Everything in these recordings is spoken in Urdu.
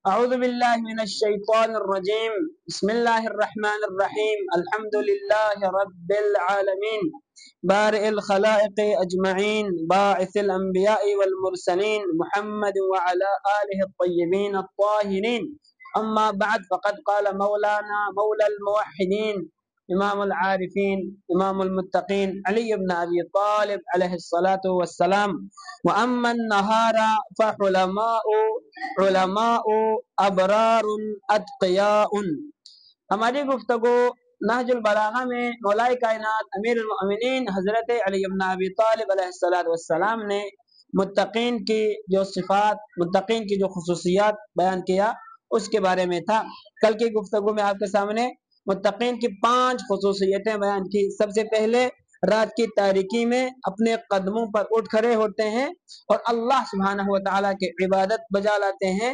أعوذ بالله من الشيطان الرجيم. بسم الله الرحمن الرحيم. الحمد لله رب العالمين، بارئ الخلائق أجمعين، باعث الأنبياء والمرسلين، محمد وعلى آله الطيبين الطاهرين. أما بعد، فقد قال مولانا مولى الموحدين، إمام العارفين، إمام المتقين، علي بن أبي طالب عليه الصلاة والسلام: وأما النهار علماء ابرار اتقیاء۔ ہماری گفتگو نہج البلاغہ میں مولائے کائنات امیر المؤمنین حضرت علی بن ابی طالب علیہ السلام نے متقین کی جو صفات، متقین کی جو خصوصیات بیان کیا اس کے بارے میں تھا۔ کل کی گفتگو میں آپ کے سامنے متقین کی 5 خصوصیتیں بیان کی۔ سب سے پہلے رات کی تاریکی میں اپنے قدموں پر اٹھ کھڑے ہوتے ہیں اور اللہ سبحانہ و تعالیٰ کی عبادت بجا لاتے ہیں،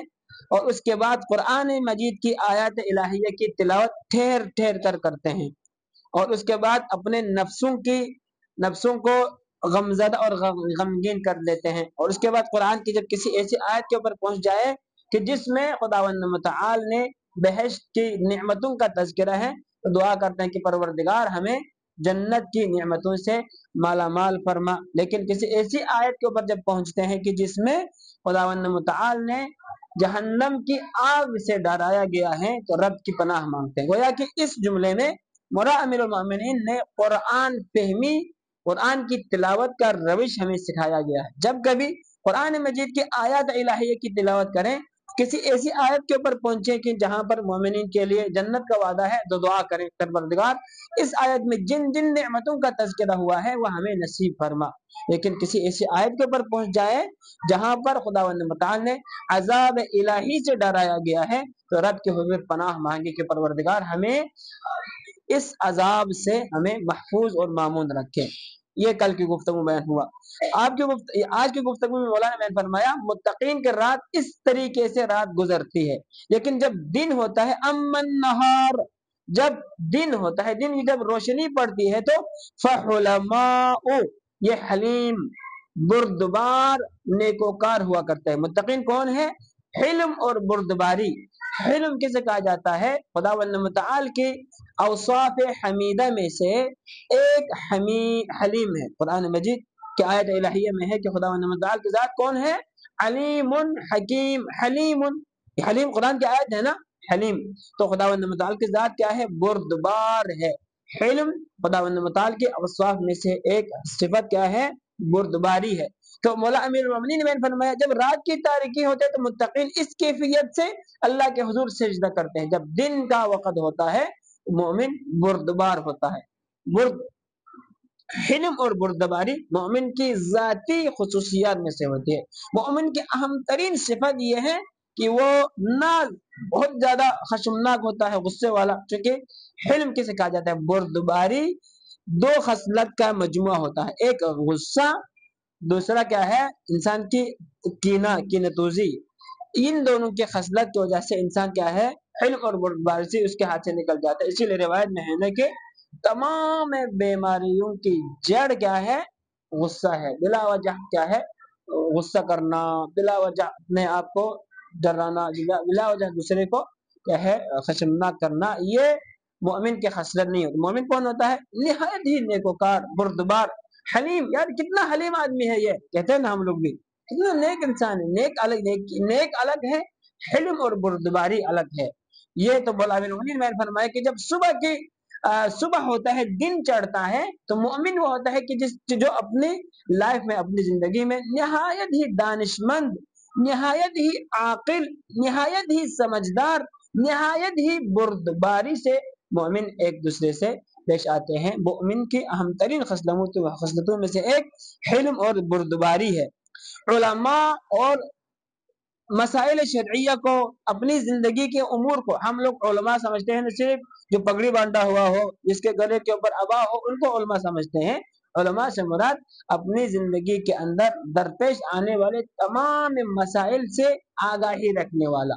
اور اس کے بعد قرآن مجید کی آیات الہیہ کی تلاوت ٹھہر ٹھہر کر کرتے ہیں، اور اس کے بعد اپنے نفسوں کو غمزدہ اور غمگین کر دیتے ہیں، اور اس کے بعد قرآن کی جب کسی ایسی آیت کے اوپر پہنچ جائے کہ جس میں خداوند متعال نے بہشت کی نعمتوں کا تذکرہ ہے، تو دعا کرتے ہیں کہ پروردگار ہمیں جنت کی نعمتوں سے مالا مال فرما۔ لیکن کسی ایسی آیت کے اوپر جب پہنچتے ہیں کہ جس میں خداوند متعال نے جہنم کی آگ سے ڈرایا گیا ہے، تو رب کی پناہ مانگتے ہیں۔ گویا کہ اس جملے میں مولا امیر المؤمنین نے قرآن فہمی، قرآن کی تلاوت کا روش ہمیں سکھایا گیا ہے۔ جب کبھی قرآن مجید کی آیات الہیہ کی تلاوت کریں، کسی ایسی آیت کے اوپر پہنچے کہ جہاں پر مومنین کے لیے جنت کا وعدہ ہے، تو دعا کریں پروردگار اس آیت میں جن جن نعمتوں کا تذکرہ ہوا ہے وہ ہمیں نصیب فرما۔ لیکن کسی ایسی آیت کے اوپر پہنچ جائے جہاں پر خداوند متعال نے عذاب الہی سے ڈرایا گیا ہے، تو رب کے حضور پناہ مانگے کہ پروردگار ہمیں اس عذاب سے ہمیں محفوظ اور مامون رکھے۔ یہ کل کی گفتگو بیان ہوا۔ آج کی گفتگو میں مولانا نے فرمایا متقین کے رات اس طریقے سے رات گزرتی ہے، لیکن جب دن ہوتا ہے، امن نہار، جب دن ہوتا ہے، دن کی جب روشنی پڑتی ہے، تو فحلماء، یہ حلیم بردبار نیکوکار ہوا کرتا ہے۔ متقین کون ہے؟ حلم اور بردباری۔ حلم کسے کہا جاتا ہے؟ خداوند متعال کی اوصاف حمیدہ میں سے ایک حلیم ہے۔ قرآن مجید کی آیت الہیہ میں ہے کہ خداوند متعال کی ذات کون ہے؟ علیم حکیم حلیم۔ حلیم قرآن کی آیت ہے نا، حلیم۔ تو خداوند متعال کی ذات کیا ہے؟ بردبار ہے۔ حلم خداوند متعال کے اوصاف میں سے ایک صفت کیا ہے؟ بردباری ہے۔ تو مولا امیر المؤمنین نے فرمایا جب رات کی تاریکی ہوتے تو متقین اس کیفیت سے اللہ کے حضور سجدہ کرتے ہیں۔ جب دن کا وقت ہوتا ہے مومن بردبار ہوتا ہے۔ حلم اور بردباری مومن کی ذاتی خصوصیات میں سے ہوتی ہے۔ مومن کی اہم ترین صفت یہ ہے کہ وہ نہ بہت زیادہ خشمناک ہوتا ہے، غصے والا، چونکہ حلم کسے کہا جاتا ہے؟ بردباری 2 خصلت کا مجموعہ ہوتا ہے، ایک غصہ، دوسرا کیا ہے؟ انسان کی کینتوزی۔ ان دونوں کی خصلت کی وجہ سے انسان کیا ہے؟ حلم اور بردباری سے اس کے ہاتھ سے نکل جاتا ہے۔ اسی لیے روایت میں ہے نا کہ تمام بیماریوں کی جڑ کیا ہے؟ غصہ ہے۔ بلا وجہ کیا ہے؟ غصہ کرنا، بلا وجہ اپنے آپ کو ڈرانا، بلا وجہ دوسرے کو کیا ہے؟ خشمناک کرنا، یہ مومن کی خصلت نہیں ہوتی۔ مومن کون ہوتا ہے؟ نہایت ہی نیکوکار، بردبار، حلیم۔ یار کتنا حلیم آدمی ہے، یہ کہتے ہیں نا ہم لوگ بھی، کتنا نیک انسان ہے۔ نیک الگ ہے، حلم اور بردباری الگ ہے۔ یہ تو مولا امیر المؤمنین نے فرمایا کہ جب صبح ہوتا ہے، دن چڑھتا ہے، تو مومن وہ ہوتا ہے کہ جو اپنی لائف میں، اپنی زندگی میں نہایت ہی دانشمند، نہایت ہی عاقل، نہایت ہی سمجھدار، نہایت ہی بردباری سے مومن ایک دوسرے سے پیش آتے ہیں۔ مومن کی اہم ترین خصلتوں میں سے ایک حلم اور بردباری ہے۔ علماء اور مسائل شرعیہ کو، اپنی زندگی کے امور کو ہم لوگ علماء سمجھتے ہیں، نہ صرف جو پگڑی باندھا ہوا ہو، جس کے گلے کے اوپر عبا ہو، ان کو علماء سمجھتے ہیں۔ علماء سے مراد اپنی زندگی کے اندر درپیش آنے والے تمام مسائل سے آگاہی رکھنے والا،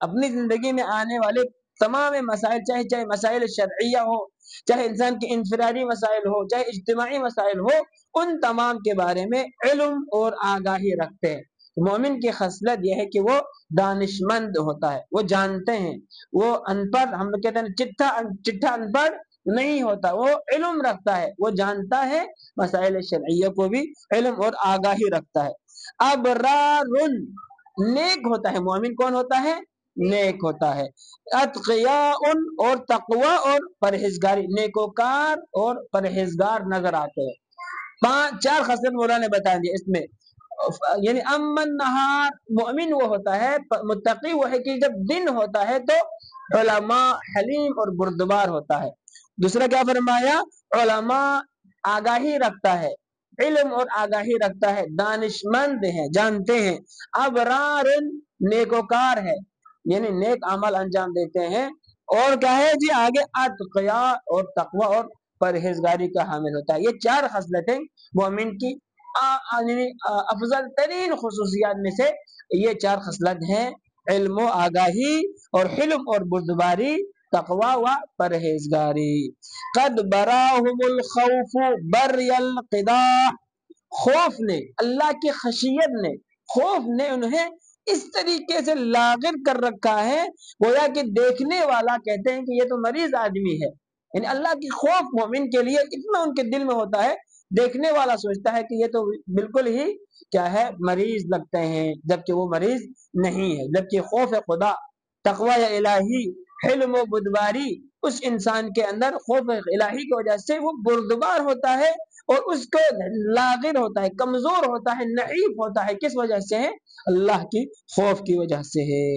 اپنی زندگی میں آنے والے تمام مسائل، چاہے مسائل شرعیہ ہو، چاہے انسان کے انفرادی مسائل ہو، چاہے اجتماعی مسائل ہو، ان تمام کے بارے میں علم اور آگاہی رکھتے ہیں۔ مومن کی خصلت یہ ہے کہ وہ دانشمند ہوتا ہے، وہ جانتے ہیں، وہ ان پڑھ، ہم لوگ کہتے ہیں چٹھا ان پڑھ نہیں ہوتا، وہ علم رکھتا ہے، وہ جانتا ہے مسائل شرعیہ کو بھی علم اور آگاہی رکھتا ہے۔ ابرار، نیک ہوتا ہے، مومن کون ہوتا ہے؟ نیک ہوتا ہے۔ اتقیاء، اور تقوی اور پرہیزگاری، نیکوکار اور پرہیزگار نظر آتے ہیں۔ چار خصلت مولانا نے بتا دی اس میں، یعنی امن نہار، مومن وہ ہوتا ہے، متقی وہ ہے کہ جب دن ہوتا ہے تو علماء حلیم اور بردبار ہوتا ہے۔ دوسرا کیا فرمایا؟ علماء آگاہی رکھتا ہے، علم اور آگاہی رکھتا ہے، دانشمند ہیں، جانتے ہیں۔ ابرار، نیکوکار ہے، یعنی نیک عمل انجام دیتے ہیں۔ اور کیا ہے جی آگے؟ اتقیاء، اور تقوی اور پرہیزگاری کا حامل ہوتا ہے۔ یہ چار خصلتیں مومن کی افضل ترین خصوصیات میں سے یہ چار خصلت ہیں، علم و آگاہی اور حلم اور بردباری، تقوی و پرہیزگاری۔ قد براہم الخوف بری القداح، خوف نے، اللہ کی خشیت نے، خوف نے انہیں اس طریقے سے لاغر کر رکھا ہے، گویا کہ دیکھنے والا کہتے ہیں کہ یہ تو مریض آدمی ہے، یعنی اللہ کی خوف مومن کے لیے اتنا ان کے دل میں ہوتا ہے، دیکھنے والا سوچتا ہے کہ یہ تو بالکل ہی کیا ہے، مریض لگتے ہیں، جبکہ وہ مریض نہیں ہے۔ جبکہ خوف خدا، تقوی الہی، حلم و بدباری، اس انسان کے اندر خوف الہی کی وجہ سے وہ بردبار ہوتا ہے، اور اس کو لاغر ہوتا ہے، کمزور ہوتا ہے، نحیف ہوتا ہے، کس وجہ سے ہے؟ اللہ کی خوف کی وجہ سے ہے۔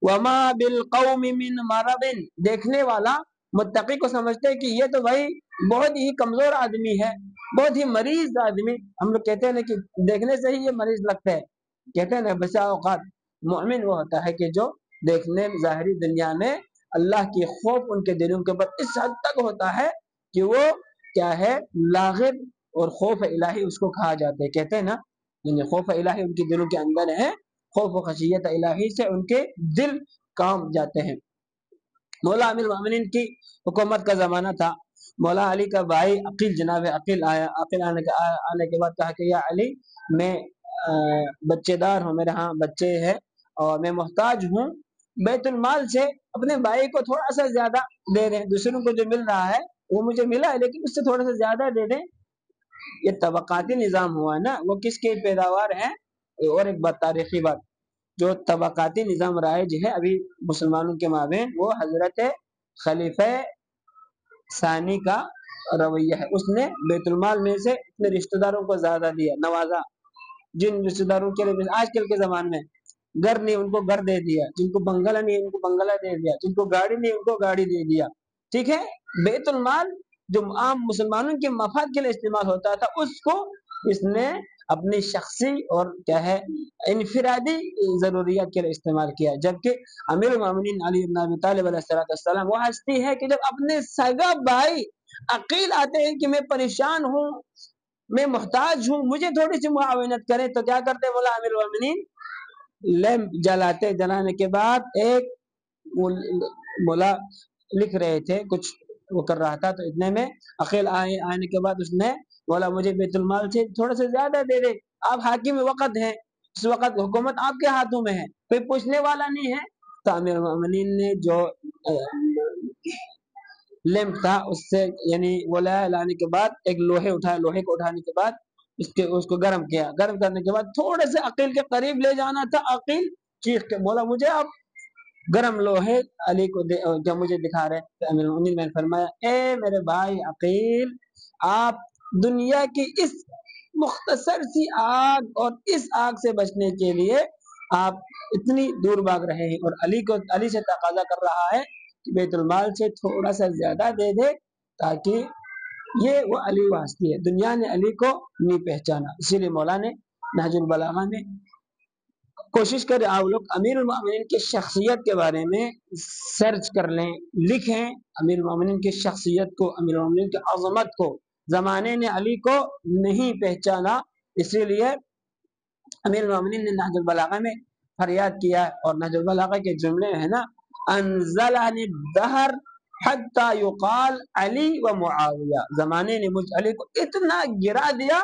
وما بالقوم من مرض، دیکھنے والا متقی کو سمجھتے ہیں کہ یہ تو بھائی بہت ہی کمزور آدمی ہے، بہت ہی مریض آدمی، ہم لوگ کہتے ہیں نا کہ دیکھنے سے ہی یہ مریض لگتا ہے، کہتے ہیں نا بسا اوقات مومن وہ ہوتا ہے کہ جو دیکھنے ظاہری دنیا میں اللہ کی خوف ان کے دلوں کے اوپر اس حد تک ہوتا ہے کہ وہ کیا ہے، لاغر اور خوف الہی اس کو کہا جاتا ہے، کہتے ہیں نا یعنی خوف الہی ان کے دلوں کے اندر ہے، خوف و خشیت الہی سے ان کے دل کام جاتے ہیں۔ مولا امیر المومنین کی حکومت کا زمانہ تھا، مولا علی کا بھائی عقیل، جناب عقیل آیا، عقیل آنے کے بعد کہا کہ یا علی، میں بچے دار ہوں، میرے ہاں بچے ہیں اور میں محتاج ہوں، بیت المال سے اپنے بھائی کو تھوڑا سا زیادہ دے دیں، دوسروں کو جو مل رہا ہے وہ مجھے ملا ہے لیکن اس سے تھوڑا سا زیادہ دے دیں۔ یہ طبقاتی نظام ہوا ہے نا، وہ کس کی پیداوار ہے؟ اور ایک بات، تاریخی بات، جو طبقاتی نظام رائج ہے ابھی مسلمانوں کے مابین، وہ حضرت خلیفہ ثانی کا رویہ ہے۔ اس نے بیت المال میں سے اپنے رشتہ داروں کو زیادہ دیا، نوازا، جن رشتہ داروں کے لیے آج کل کے زمانے میں گھر نہیں ان کو گھر دے دیا، جن کو بنگلہ نہیں ان کو بنگلہ دے دیا، جن کو گاڑی نہیں ان کو گاڑی دے دیا، ٹھیک ہے۔ بیت المال جو عام مسلمانوں کے مفاد کے لیے استعمال ہوتا تھا، اس کو اس نے اپنی شخصی اور کیا ہے انفرادی ضروریات کے لیے استعمال کیا، جبکہ امیر المومنین علی بن ابی طالب علیہ السلام وہ ہستی ہے کہ جب اپنے سگا بھائی عقیل آتے ہیں کہ میں پریشان ہوں، میں محتاج ہوں، مجھے تھوڑی سی معاونت کریں، تو کیا کرتے مولا امیر المومنین؟ لیمپ جلاتے، جلانے کے بعد ایک مولا لکھ رہے تھے، کچھ وہ کر رہا تھا، تو اتنے میں عقیل آنے کے بعد اس نے بولا مجھے بیت المال سے تھوڑا سا زیادہ دے دے، آپ حاکم وقت ہیں، اس وقت حکومت آپ کے ہاتھوں میں ہے، کوئی پوچھنے والا نہیں ہے۔ تو امیر المومنین نے جو لیمپ تھا اس سے یعنی وہ لانے کے بعد ایک لوہے اٹھایا، لوہے کو اٹھانے کے بعد اس کو گرم کیا، گرم کرنے کے بعد تھوڑے سے عقیل کے قریب لے جانا تھا، عقیل چیخ کے بولا مجھے آپ گرم لوہے علی کو جو مجھے دکھا رہے ہیں۔ امیر المومنین نے فرمایا اے میرے بھائی عقیل، آپ دنیا کی اس مختصر سی آگ اور اس آگ سے بچنے کے لیے آپ اتنی دور بھاگ رہے ہیں، اور علی سے تقاضا کر رہا ہے کہ بیت المال سے تھوڑا سا زیادہ دے دے، تاکہ یہ وہ علی واسطی ہے، دنیا نے علی کو نہیں پہچانا۔ اسی لیے مولا نے نہج البلاغہ میں کوشش کریں آپ لوگ امیر المومنین کی شخصیت کے بارے میں سرچ کر لیں، لکھیں امیر المومنین کی شخصیت کو، امیر المومنین کی عظمت کو۔ زمانے نے علی کو نہیں پہچانا، اسی لیے امیر المومنین نے نہج البلاغہ میں فریاد کیا، اور نہج البلاغہ کے جملے ہے نا، انزلنی الدہر حتی یقال علی و معاویہ، زمانے نے مجھ علی کو اتنا گرا دیا،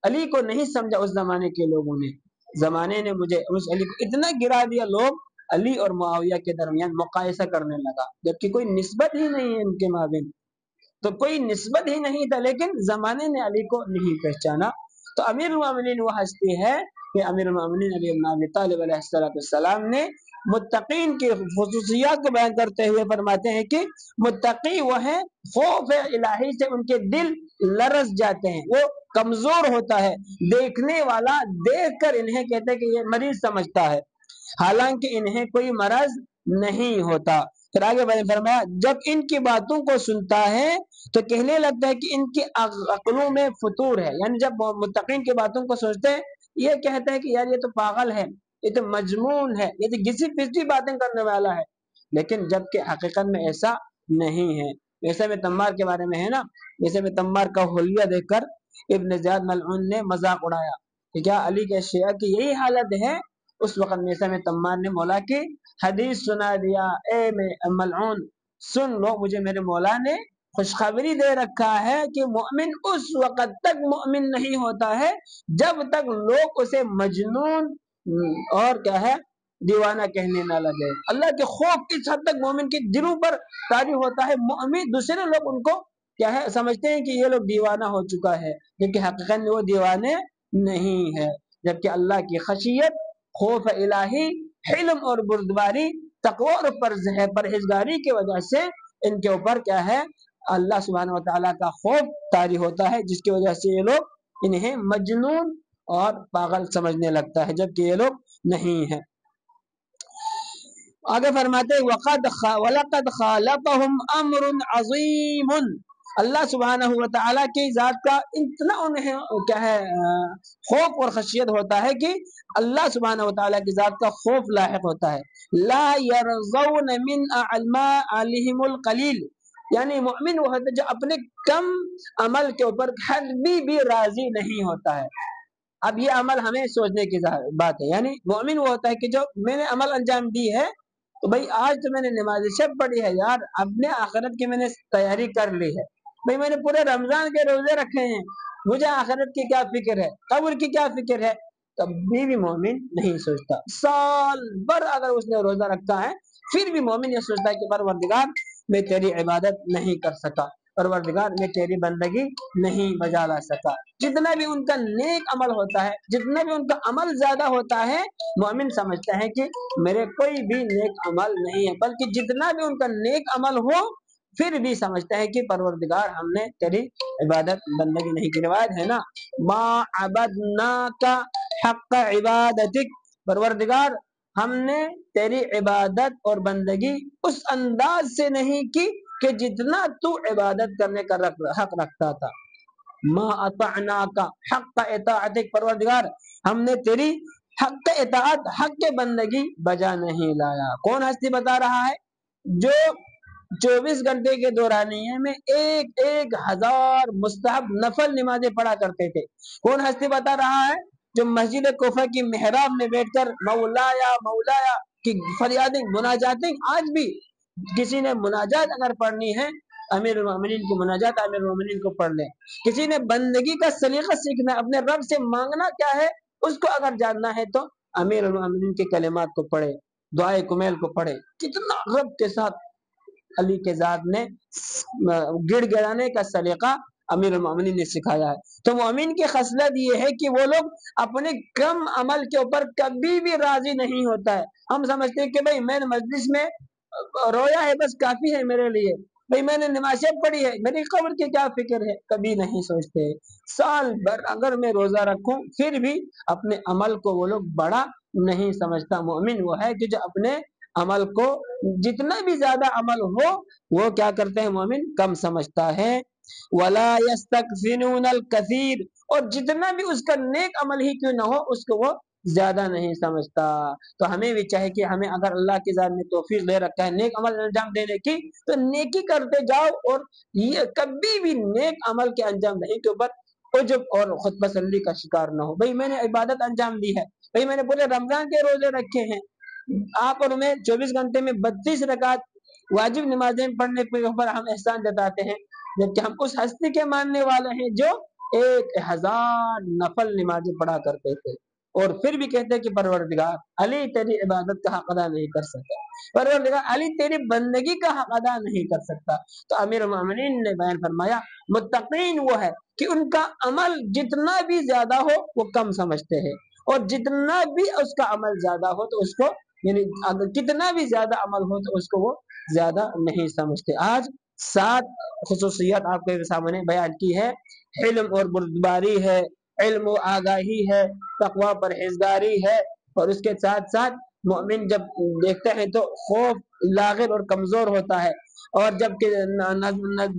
علی کو نہیں سمجھا اس زمانے کے لوگوں نے، زمانے نے مجھے اس علی کو اتنا گرا دیا، لوگ علی اور معاویہ کے درمیان مقایسہ کرنے لگا، جبکہ کوئی نسبت ہی نہیں ہے ان کے مابین، تو کوئی نسبت ہی نہیں تھا، لیکن زمانے نے علی کو نہیں پہچانا۔ تو امیر المومنین وہ ہستی ہے کہ امیر المومنین علی بن ابی طالب علیہ السلام نے متقین کی خصوصیات کو بیان کرتے ہوئے فرماتے ہیں کہ متقی وہ ہیں خوف الہی سے ان کے دل لرز جاتے ہیں، وہ کمزور ہوتا ہے، دیکھنے والا دیکھ کر انہیں کہتے ہیں کہ یہ مریض سمجھتا ہے، حالانکہ انہیں کوئی مرض نہیں ہوتا۔ پھر آگے فرمایا جب ان کی باتوں کو سنتا ہے تو کہنے لگتا ہے کہ ان کی عقلوں میں فطور ہے، یعنی جب متقین کی باتوں کو سوچتے ہیں یہ کہتے ہیں کہ یار یہ تو پاگل ہے، یہ تو مجنون ہے، یہ تو گھسی پھسٹی باتیں کرنے والا ہے، لیکن جبکہ حقیقت میں ایسا نہیں ہے۔ جیسے میں تمار کے بارے میں ہے نا، جیسے میں تمار کا حلیہ دیکھ کر ابن زیاد ملعون نے مذاق اڑایا کہ کیا علی کے شیعہ کی یہی حالت ہے؟ اس وقت میسا میں تمار نے مولا کی حدیث سنا دیا، اے میں ملعون سن لو، مجھے میرے مولا نے خوشخبری دے رکھا ہے کہ مومن اس وقت تک مومن نہیں ہوتا ہے جب تک لوگ اسے مجنون اور کیا ہے دیوانہ کہنے نہ لگے۔ اللہ کے خوف اس حد تک مومن کے دلوں پر طاری ہوتا ہے، مومن دوسرے لوگ ان کو کیا ہے سمجھتے ہیں کہ یہ لوگ دیوانہ ہو چکا ہے، کیونکہ حقیقت میں وہ دیوانے نہیں ہے، جبکہ اللہ کی خشیت، خوف الہی، حلم اور بردباری، تقوی اور پرہیزگاری کی وجہ سے ان کے اوپر کیا ہے اللہ سبحانہ و تعالیٰ کا خوف طاری ہوتا ہے، جس کی وجہ سے یہ لوگ انہیں مجنون اور پاگل سمجھنے لگتا ہے، جبکہ یہ لوگ نہیں ہیں۔ آگے فرماتے وَلَقَدْ خَالَفَهُمْ أَمْرٌ عَظِيمٌ، اللہ سبحانہ و تعالیٰ کی ذات کا اتنا انہیں کیا ہے خوف اور خشیت ہوتا ہے کہ اللہ سبحانہ و تعالیٰ کی ذات کا خوف لاحق ہوتا ہے۔ لا يرضون من اعمالهم القلیل، یعنی مومن وہ ہوتا ہے جو اپنے کم عمل کے اوپر کبھی بھی راضی نہیں ہوتا ہے۔ اب یہ عمل ہمیں سوچنے کی بات ہے، یعنی مومن وہ ہوتا ہے کہ جو میں نے عمل انجام دی ہے تو بھائی آج تو میں نے نماز شب پڑھی ہے، یار اپنے آخرت کی میں نے تیاری کر لی ہے، بھائی میں نے پورے رمضان کے روزے رکھے ہیں، مجھے آخرت کی کیا فکر ہے، قبر کی کیا فکر ہے، کبھی بھی مومن نہیں سوچتا۔ سال بھر اگر اس نے روزہ رکھا ہے پھر بھی مومن یہ سوچتا ہے کہ پروردگار میں تیری عبادت نہیں کر سکا، پروردگار میں تیری بندگی نہیں بجا لا سکا۔ جتنا بھی ان کا نیک عمل ہوتا ہے، جتنا بھی ان کا عمل زیادہ ہوتا ہے، مومن سمجھتا ہے کہ میرے کوئی بھی نیک عمل نہیں ہے، بلکہ جتنا بھی ان کا نیک عمل ہو پھر بھی سمجھتا ہے کہ پروردگار ہم نے تیری عبادت بندگی نہیں کی۔ روایت ہے نا ما عبدناک حق عبادتک، پروردگار ہم نے تیری عبادت اور بندگی اس انداز سے نہیں کی کہ جتنا تو عبادت کرنے کا حق رکھتا تھا۔ ما اطعناک حق اطاعتک، پروردگار ہم نے تیری حق اطاعت، حق بندگی بجا نہیں لایا۔ کون ہستی بتا رہا ہے؟ جو 24 گھنٹے کے دورانیے میں ایک ایک ہزار مستحب نفل نمازیں پڑھا کرتے تھے۔ کون ہستی بتا رہا ہے؟ جو مسجد کوفہ کی محراب میں بیٹھ کر مولایا مولایا کی فریادیں مناجاتیں، آج بھی کسی نے مناجات اگر پڑھنی ہے امیر المومنین کی مناجات امیر المومنین کو پڑھ لیں، کسی نے بندگی کا سلیقہ سیکھنا ہے، اپنے رب سے مانگنا کیا ہے اس کو اگر جاننا ہے تو امیر المومنین کے کلمات کو پڑھے، دعائے کمیل کو پڑھے، کتنا رب کے ساتھ علی کے ذات نے گڑ گڑانے کا سلیقہ امیر المومنین نے سکھایا ہے۔ تو مومن کی خصلت یہ ہے کہ وہ لوگ اپنے کم عمل کے اوپر کبھی بھی راضی نہیں ہوتا ہے۔ ہم سمجھتے ہیں کہ بھئی میں نے مجلس میں رویا ہے بس کافی ہے میرے لیے، بھئی میں نے نمازیں پڑھی ہے، میری قبر کی کیا فکر ہے، کبھی نہیں سوچتے۔ سال بھر اگر میں روزہ رکھوں پھر بھی اپنے عمل کو وہ لوگ بڑا نہیں سمجھتا۔ مومن وہ ہے کہ جو اپنے عمل کو جتنا بھی زیادہ عمل ہو وہ کیا کرتے ہیں مومن کم سمجھتا ہے۔ وَلَا يَسْتَكْفِنُونَ الْكَثِيرَ، اور جتنا بھی اس کا نیک عمل ہی کیوں نہ ہو اس کو وہ زیادہ نہیں سمجھتا۔ تو ہمیں بھی چاہے کہ ہمیں اگر اللہ کی ذات نے توفیق دے رکھا ہے نیک عمل انجام دینے کی تو نیکی کرتے جاؤ، اور یہ کبھی بھی نیک عمل کے انجام نہیں کے اوپر عجب اور خود پسندی کا شکار نہ ہو۔ بھئی میں نے عبادت انجام دی ہے، بھئی میں نے پورے رمضان کے روزے رکھے ہیں، آپ اور میں 24 گھنٹے میں 32 رکعت واجب نمازیں پڑھنے کے اوپر ہم احسان جتاتے ہیں، جبکہ ہم اس ہستی کے ماننے والے ہیں جو 1000 نفل نمازیں پڑھا کرتے تھے۔ اور پھر بھی کہتے ہیں کہ پروردگار علی تیری عبادت کا حق ادا نہیں کر سکتا، پروردگار علی تیری بندگی کا حق ادا نہیں کر سکتا۔ تو امیر المومنین نے بیان فرمایا متقین وہ ہے کہ ان کا عمل جتنا بھی زیادہ ہو وہ کم سمجھتے ہیں، اور جتنا بھی اس کا عمل زیادہ ہو تو اس کو، یعنی اگر کتنا بھی زیادہ عمل ہو تو اس کو وہ زیادہ نہیں سمجھتے۔ آج 7 خصوصیات آپ کے سامنے بیان کی ہے۔ علم اور بردباری ہے، علم و آگاہی ہے، تقوی پرہیزگاری ہے، اور اس کے ساتھ ساتھ مومن جب دیکھتے ہیں تو خوف لاغر اور کمزور ہوتا ہے، اور جب کہ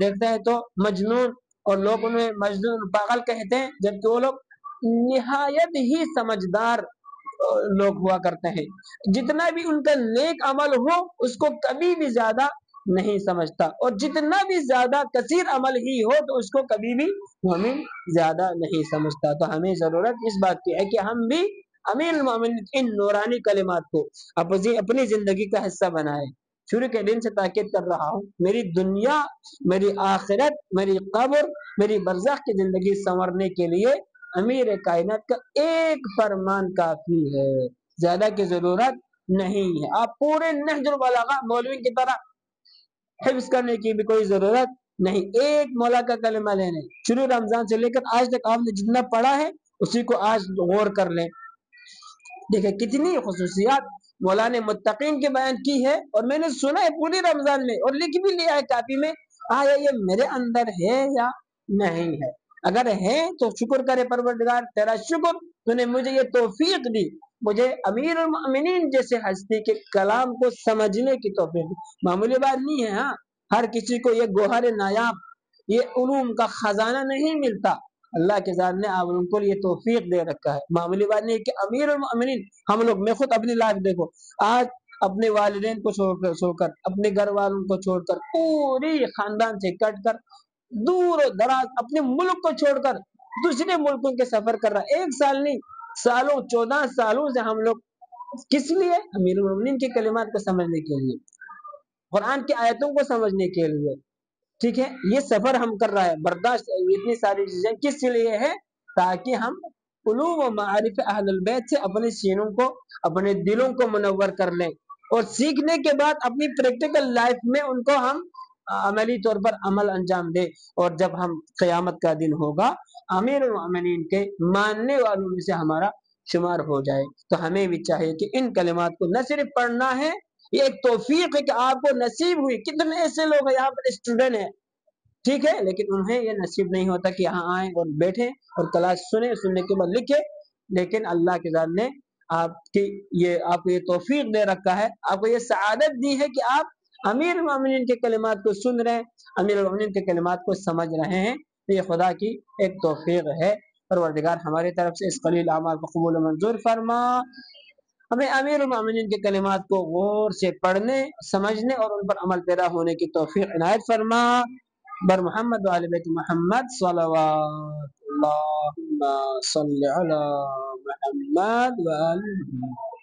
دیکھتے ہیں تو مجنون، اور لوگ انہیں مجنون پاگل کہتے ہیں، جبکہ وہ لوگ نہایت ہی سمجھدار لوگ ہوا کرتے ہیں۔ جتنا بھی ان کا نیک عمل ہو اس کو کبھی بھی زیادہ نہیں سمجھتا، اور جتنا بھی زیادہ کثیر عمل ہی ہو تو اس کو کبھی بھی مومن زیادہ نہیں سمجھتا۔ تو ہمیں ضرورت اس بات کی ہے کہ ہم بھی امیر المومنین ان نورانی کلمات کو اپنی زندگی کا حصہ بنائیں۔ شروع کے دن سے تاکید کر رہا ہوں، میری دنیا، میری آخرت، میری قبر، میری برزخ کی زندگی سنورنے کے لیے امیر کائنات کا ایک فرمان کافی ہے، زیادہ کی ضرورت نہیں ہے۔ آپ پورے نہج البلاغہ مولوی کی طرح حفظ کرنے کی بھی کوئی ضرورت نہیں، ایک مولا کا کلمہ لینے، شروع رمضان سے لے کر آج تک آپ نے جتنا پڑھا ہے اسی کو آج غور کر لیں۔ دیکھیں کتنی خصوصیات مولا نے متقین کی بیان کی ہے، اور میں نے سنا ہے پوری رمضان میں، اور لکھ بھی لیا ہے کاپی میں، آیا یہ میرے اندر ہے یا نہیں ہے۔ اگر ہے تو شکر کرے پروردگار، تیرا شکر تو نے مجھے یہ توفیق دی، مجھے امیر المؤمنین جیسے ہستی کے کلام کو سمجھنے کی توفیق دی۔ معمولی بات نہیں ہے، ہاں ہر کسی کو یہ گوہر نایاب، یہ علوم کا خزانہ نہیں ملتا، اللہ کے ذات نے آپ ان کو یہ توفیق دے رکھا ہے۔ معمولی بات نہیں ہے کہ امیر المؤمنین، ہم لوگ، میں خود اپنی لائف دیکھو، آج اپنے والدین کو چھوڑ کر اپنے گھر والوں کو چھوڑ کر پوری خاندان سے کٹ کر دور و دراز اپنے ملک کو چھوڑ کر دوسرے ملکوں کے سفر کر رہا ہے، 1 سال نہیں، سالوں 14 سالوں سے ہم لوگ کس لیے؟ امیر المؤمنین کے کلمات کو سمجھنے کے لیے، قرآن کی آیتوں کو سمجھنے کے لیے، ٹھیک ہے؟ یہ سفر ہم کر رہا ہے، برداشت اتنی ساری چیزیں کس لیے ہے؟ تاکہ ہم علوم و معارف اہل البیت سے اپنے سینوں کو، اپنے دلوں کو منور کر لیں، اور سیکھنے کے بعد اپنی پریکٹیکل لائف میں ان کو ہم عملی طور پر عمل انجام دیں، اور جب ہم قیامت کا دن ہوگا امیر المؤمنین کے ماننے والوں میں سے ہمارا شمار ہو جائے۔ تو ہمیں بھی چاہیے کہ ان کلمات کو نہ صرف پڑھنا ہے، یہ ایک توفیق ہے کہ آپ کو نصیب ہوئی، کتنے ایسے لوگ ہیں یہاں پر اسٹوڈنٹ ہیں، ٹھیک ہے، لیکن انہیں یہ نصیب نہیں ہوتا کہ یہاں آئیں اور بیٹھیں اور کلاس سنیں، سننے کے بعد لکھیں، لیکن اللہ کے ذات نے آپ کو یہ توفیق دے رکھا ہے، آپ کو یہ سعادت دی ہے کہ آپ امیر المؤمنین کے کلمات کو سن رہے ہیں، امیر المؤمنین کے کلمات کو سمجھ رہے ہیں، تو یہ خدا کی ایک توفیق ہے۔ پروردگار ہماری طرف سے اس قلیل اعمال کو قبول و منظور فرما، ہمیں امیر المؤمنین کے کلمات کو غور سے پڑھنے، سمجھنے اور ان پر عمل پیرا ہونے کی توفیق عنایت فرما، بر محمد و آل بیت محمد صلوات اللہم صلی علی محمد و آل محمد۔